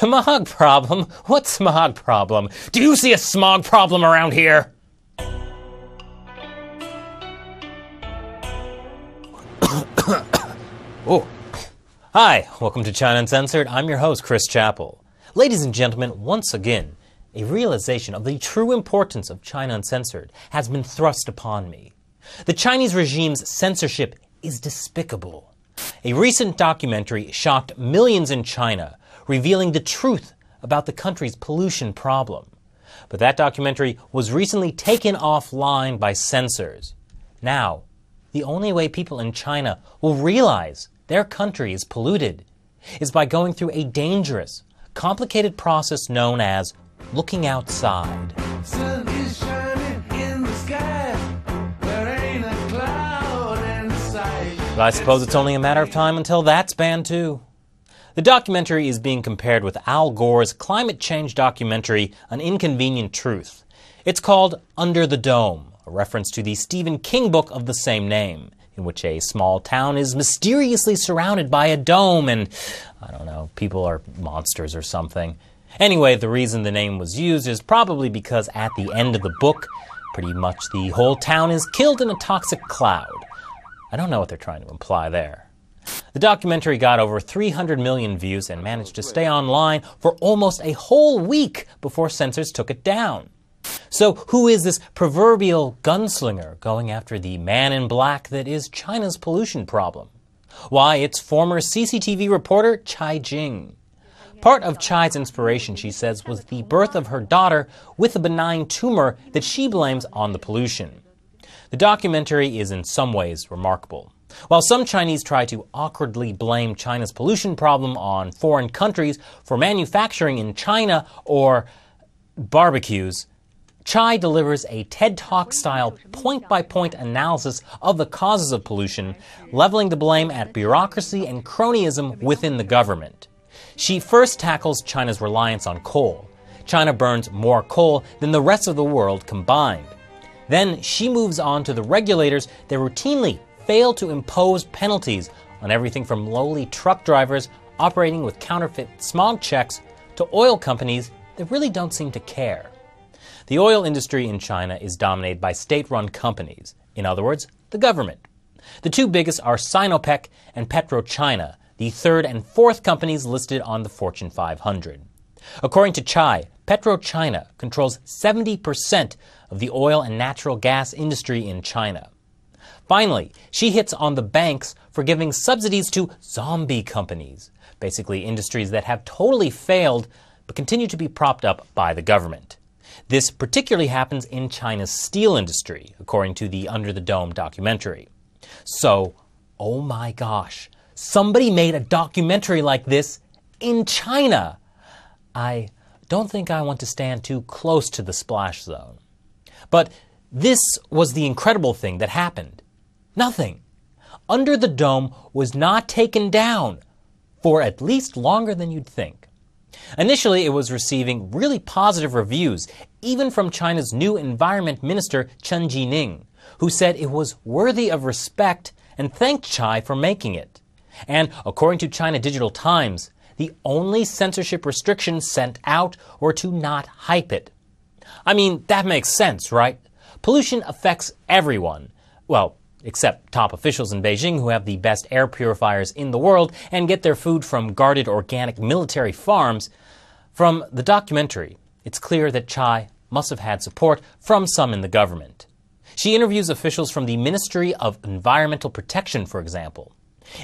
Smog problem? What smog problem? Do you see a smog problem around here? Oh. Hi, welcome to China Uncensored. I'm your host, Chris Chappell. Ladies and gentlemen, once again, a realization of the true importance of China Uncensored has been thrust upon me. The Chinese regime's censorship is despicable. A recent documentary shocked millions in China, revealing the truth about the country's pollution problem. But that documentary was recently taken offline by censors. Now, the only way people in China will realize their country is polluted is by going through a dangerous, complicated process known as looking outside. Sun is shining in the sky. There ain't a cloud in sight. But I suppose it's only a matter of time until that's banned too. The documentary is being compared with Al Gore's climate change documentary, An Inconvenient Truth. It's called Under the Dome, a reference to the Stephen King book of the same name, in which a small town is mysteriously surrounded by a dome and, I don't know, people are monsters or something. Anyway, the reason the name was used is probably because at the end of the book, pretty much the whole town is killed in a toxic cloud. I don't know what they're trying to imply there. The documentary got over 300 million views and managed to stay online for almost a whole week before censors took it down. So who is this proverbial gunslinger going after the man in black that is China's pollution problem? Why, it's former CCTV reporter Chai Jing. Part of Chai's inspiration, she says, was the birth of her daughter with a benign tumor that she blames on the pollution. The documentary is in some ways remarkable. While some Chinese try to awkwardly blame China's pollution problem on foreign countries for manufacturing in China or barbecues, Chai delivers a TED Talk-style point-by-point analysis of the causes of pollution, leveling the blame at bureaucracy and cronyism within the government. She first tackles China's reliance on coal. China burns more coal than the rest of the world combined. Then she moves on to the regulators that routinely fail to impose penalties on everything from lowly truck drivers operating with counterfeit smog checks to oil companies that really don't seem to care. The oil industry in China is dominated by state-run companies, in other words, the government. The two biggest are Sinopec and PetroChina, the third and fourth companies listed on the Fortune 500. According to Chai, PetroChina controls 70% of the oil and natural gas industry in China. Finally, she hits on the banks for giving subsidies to zombie companies, basically industries that have totally failed but continue to be propped up by the government. This particularly happens in China's steel industry, according to the Under the Dome documentary. So, oh my gosh, somebody made a documentary like this in China. I don't think I want to stand too close to the splash zone. But this was the incredible thing that happened. Nothing. Under the Dome was not taken down for at least longer than you'd think. Initially, it was receiving really positive reviews, even from China's new Environment Minister Chen Jining, who said it was worthy of respect and thanked Chai for making it. And according to China Digital Times, the only censorship restrictions sent out were to not hype it. I mean, that makes sense, right? Pollution affects everyone. Well, except top officials in Beijing who have the best air purifiers in the world and get their food from guarded organic military farms. From the documentary, it's clear that Chai must have had support from some in the government. She interviews officials from the Ministry of Environmental Protection, for example.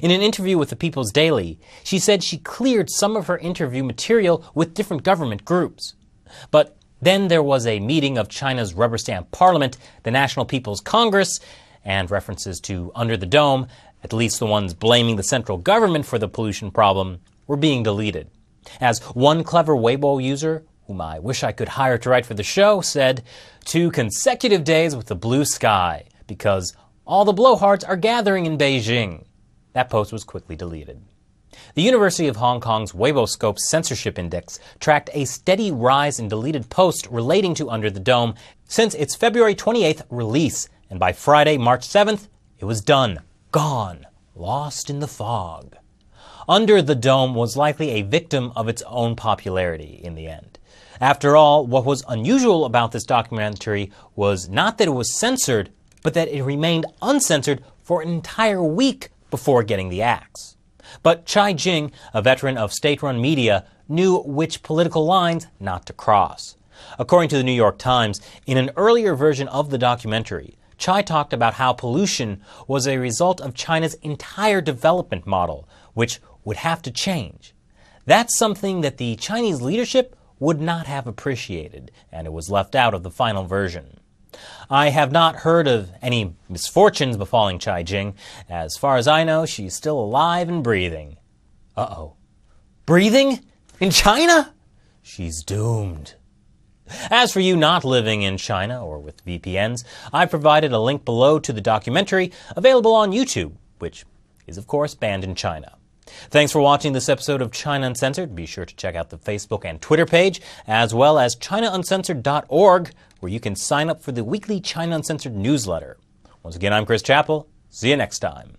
In an interview with the People's Daily, she said she cleared some of her interview material with different government groups. But then there was a meeting of China's rubber stamp parliament, the National People's Congress, and references to Under the Dome, at least the ones blaming the central government for the pollution problem, were being deleted. As one clever Weibo user, whom I wish I could hire to write for the show, said, 2 consecutive days with the blue sky, because all the blowhards are gathering in Beijing. That post was quickly deleted. The University of Hong Kong's Weiboscope censorship index tracked a steady rise in deleted posts relating to Under the Dome since its February 28th release, and by Friday, March 7th, it was done, gone, lost in the fog. Under the Dome was likely a victim of its own popularity in the end. After all, what was unusual about this documentary was not that it was censored, but that it remained uncensored for an entire week before getting the axe. But Chai Jing, a veteran of state-run media, knew which political lines not to cross. According to the New York Times, in an earlier version of the documentary, Chai talked about how pollution was a result of China's entire development model, which would have to change. That's something that the Chinese leadership would not have appreciated, and it was left out of the final version. I have not heard of any misfortunes befalling Chai Jing. As far as I know, she's still alive and breathing. Uh-oh. Breathing? In China? She's doomed. As for you not living in China or with VPNs, I've provided a link below to the documentary available on YouTube, which is of course banned in China. Thanks for watching this episode of China Uncensored. Be sure to check out the Facebook and Twitter page, as well as ChinaUncensored.org, where you can sign up for the weekly China Uncensored newsletter. Once again, I'm Chris Chappell. See you next time.